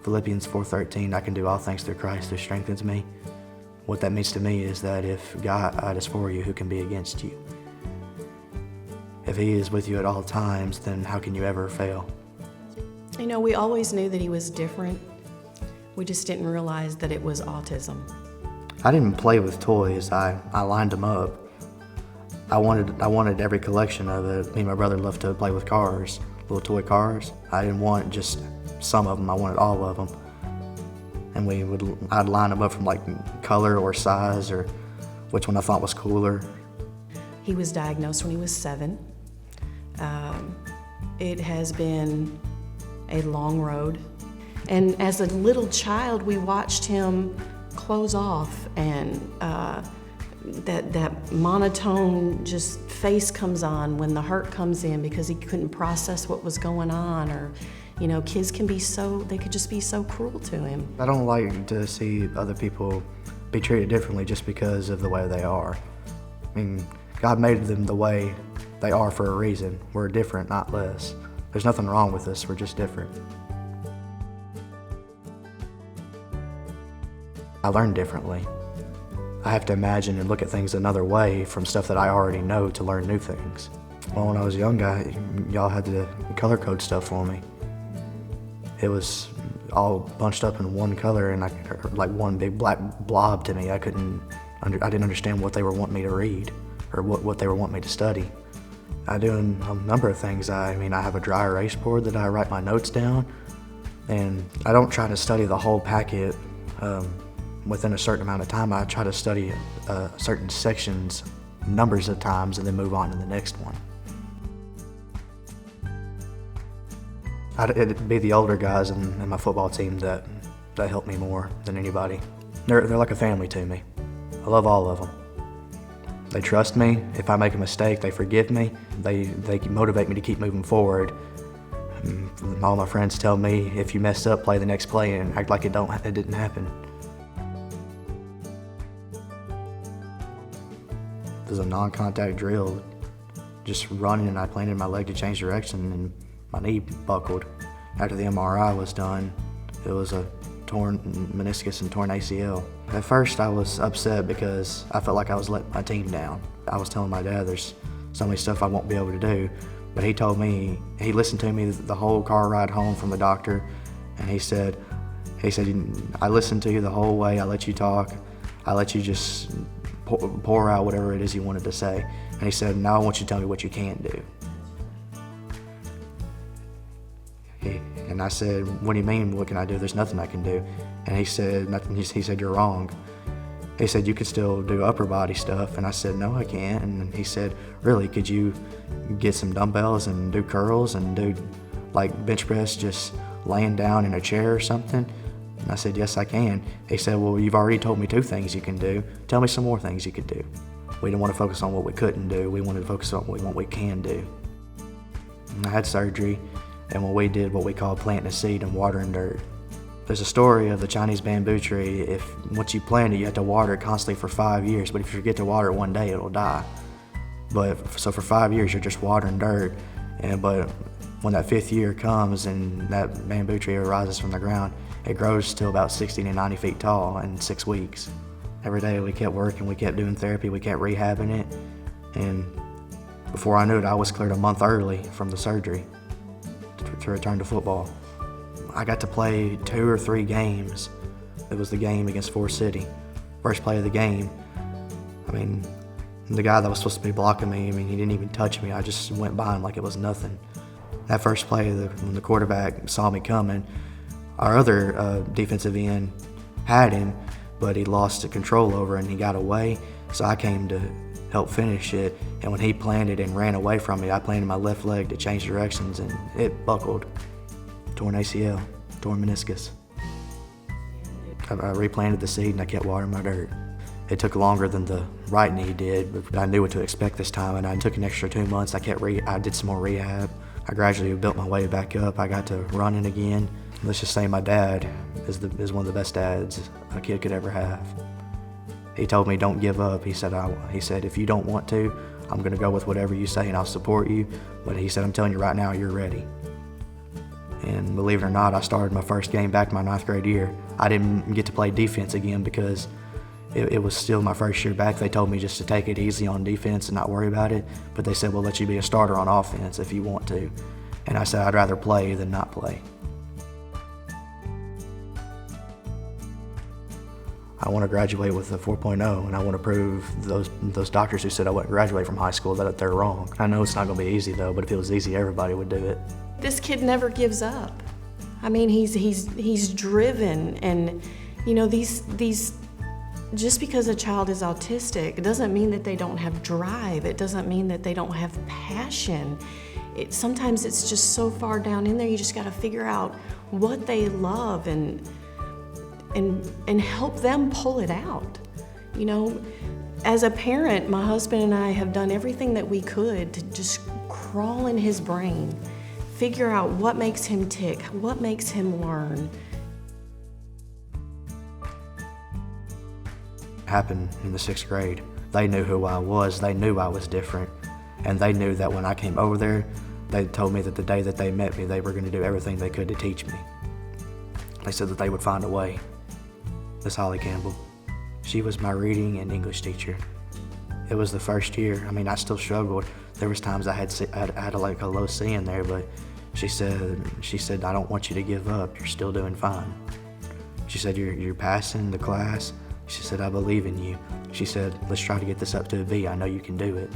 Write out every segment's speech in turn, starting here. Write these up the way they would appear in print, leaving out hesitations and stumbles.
Philippians 4:13, I can do all things through Christ who strengthens me. What that means to me is that if God is for you, who can be against you? If He is with you at all times, then how can you ever fail? You know, we always knew that he was different. We just didn't realize that it was autism. I didn't play with toys. I lined them up. I wanted every collection of it. Me and my brother loved to play with cars, little toy cars. I didn't want just some of them. I wanted all of them. And I'd line them up from like color or size or which one I thought was cooler. He was diagnosed when he was 7. It has been a long road. And as a little child, we watched him close off, and that monotone just face comes on when the hurt comes in because he couldn't process what was going on. Or, you know, kids can be they could just be so cruel to him. I don't like to see other people be treated differently just because of the way they are. I mean, God made them the way they are for a reason. We're different, not less. There's nothing wrong with us, we're just different. I learn differently. I have to imagine and look at things another way from stuff that I already know to learn new things. Well, when I was young, y'all had to color code stuff for me. It was all bunched up in one color and like one big black blob to me. I didn't understand what they were wanting me to read or what they were wanting me to study. I do a number of things. I have a dry erase board that I write my notes down, and I don't try to study the whole packet within a certain amount of time. I try to study certain sections numbers of times and then move on to the next one. It'd be the older guys in my football team that help me more than anybody. They're like a family to me. I love all of them. They trust me. If I make a mistake, they forgive me. They motivate me to keep moving forward. All my friends tell me, if you mess up, play the next play and act like it didn't happen. There's a non-contact drill, just running, and I planted my leg to change direction and my knee buckled. After the MRI was done, it was a torn meniscus and torn ACL. At first I was upset because I felt like I was letting my team down. I was telling my dad there's so many stuff I won't be able to do, but he told me, he listened to me the whole car ride home from the doctor, and he said, I listened to you the whole way, I let you talk, I let you just pour out whatever it is you wanted to say. And he said, now I want you to tell me what you can't do. And I said, what do you mean, what can I do? There's nothing I can do. And he said, you're wrong. He said, you could still do upper body stuff. And I said, no, I can't. And he said, really, could you get some dumbbells and do curls and do like bench press just laying down in a chair or something? And I said, yes, I can. He said, well, you've already told me 2 things you can do. Tell me some more things you could do. We didn't want to focus on what we couldn't do. We wanted to focus on what we can do. And I had surgery, and when we did what we call planting a seed and watering dirt. There's a story of the Chinese bamboo tree. Once you plant it, you have to water it constantly for 5 years, but if you forget to water it one day, it'll die. So for 5 years, you're just watering dirt, but when that 5th year comes and that bamboo tree arises from the ground, it grows to about 60 to 90 feet tall in 6 weeks. Every day we kept working, we kept doing therapy, we kept rehabbing it, and before I knew it, I was cleared a month early from the surgery to return to football. I got to play 2 or 3 games. It was the game against Forest City. First play of the game, the guy that was supposed to be blocking me, he didn't even touch me. I just went by him like it was nothing. That first play, when the quarterback saw me coming, our other defensive end had him, but he lost the control over it and he got away. So I came to help finish it. And when he planted and ran away from me, I planted my left leg to change directions and it buckled. Torn ACL, torn meniscus. I replanted the seed and I kept watering my dirt. It took longer than the right knee did, but I knew what to expect this time, and I took an extra 2 months. I did some more rehab. I gradually built my way back up. I got to running again. Let's just say my dad is one of the best dads a kid could ever have. He told me, don't give up. He said, if you don't want to, I'm gonna go with whatever you say and I'll support you. But he said, I'm telling you right now, you're ready. And believe it or not, I started my first game back my 9th grade year. I didn't get to play defense again because it was still my first year back. They told me just to take it easy on defense and not worry about it, but they said, we'll let you be a starter on offense if you want to. And I said, I'd rather play than not play. I want to graduate with a 4.0, and I want to prove those doctors who said I wouldn't graduate from high school that they're wrong. I know it's not going to be easy though, but if it was easy, everybody would do it. This kid never gives up. I mean, he's driven, and you know, these just because a child is autistic, it doesn't mean that they don't have drive. It doesn't mean that they don't have passion. Sometimes it's just so far down in there, you just got to figure out what they love and help them pull it out. You know, as a parent, my husband and I have done everything that we could to just crawl in his brain, figure out what makes him tick, what makes him learn. Happened in the 6th grade. They knew who I was, they knew I was different, and they knew that when I came over there, they told me that the day that they met me, they were going to do everything they could to teach me. They said that they would find a way. Miss Holly Campbell, she was my reading and English teacher. It was the first year. I mean, I still struggled. There was times I had like a low C in there, but she said, I don't want you to give up. You're still doing fine. She said, you're passing the class. She said, I believe in you. She said, let's try to get this up to a B. I know you can do it.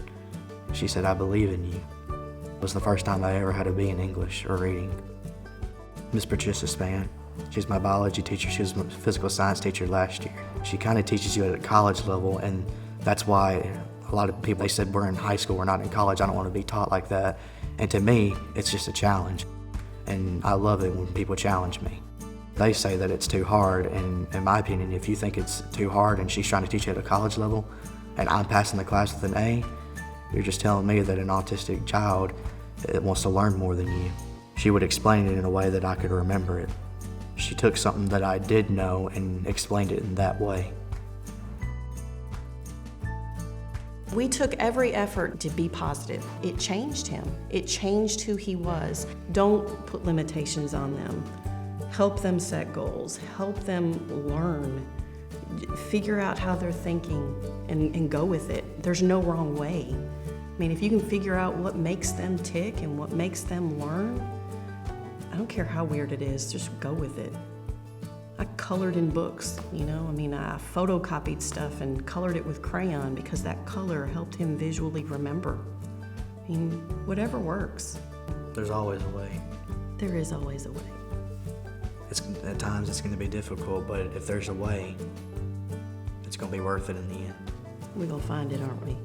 She said, I believe in you. It was the first time I ever had a B in English or reading. Miss Patricia Spann, she's my biology teacher. She was my physical science teacher last year. She kind of teaches you at a college level, and that's why a lot of people, they said, we're in high school, we're not in college. I don't want to be taught like that. And to me, it's just a challenge. And I love it when people challenge me. They say that it's too hard, and in my opinion, if you think it's too hard and she's trying to teach you at a college level, and I'm passing the class with an A, you're just telling me that an autistic child wants to learn more than you. She would explain it in a way that I could remember it. She took something that I did know and explained it in that way. We took every effort to be positive. It changed him. It changed who he was. Don't put limitations on them. Help them set goals. Help them learn. Figure out how they're thinking and go with it. There's no wrong way. I mean, if you can figure out what makes them tick and what makes them learn, I don't care how weird it is, just go with it. I colored in books, you know, I mean, I photocopied stuff and colored it with crayon because that color helped him visually remember. I mean, whatever works. There's always a way. There is always a way. At times it's going to be difficult, but if there's a way, it's going to be worth it in the end. We're going to find it, aren't we?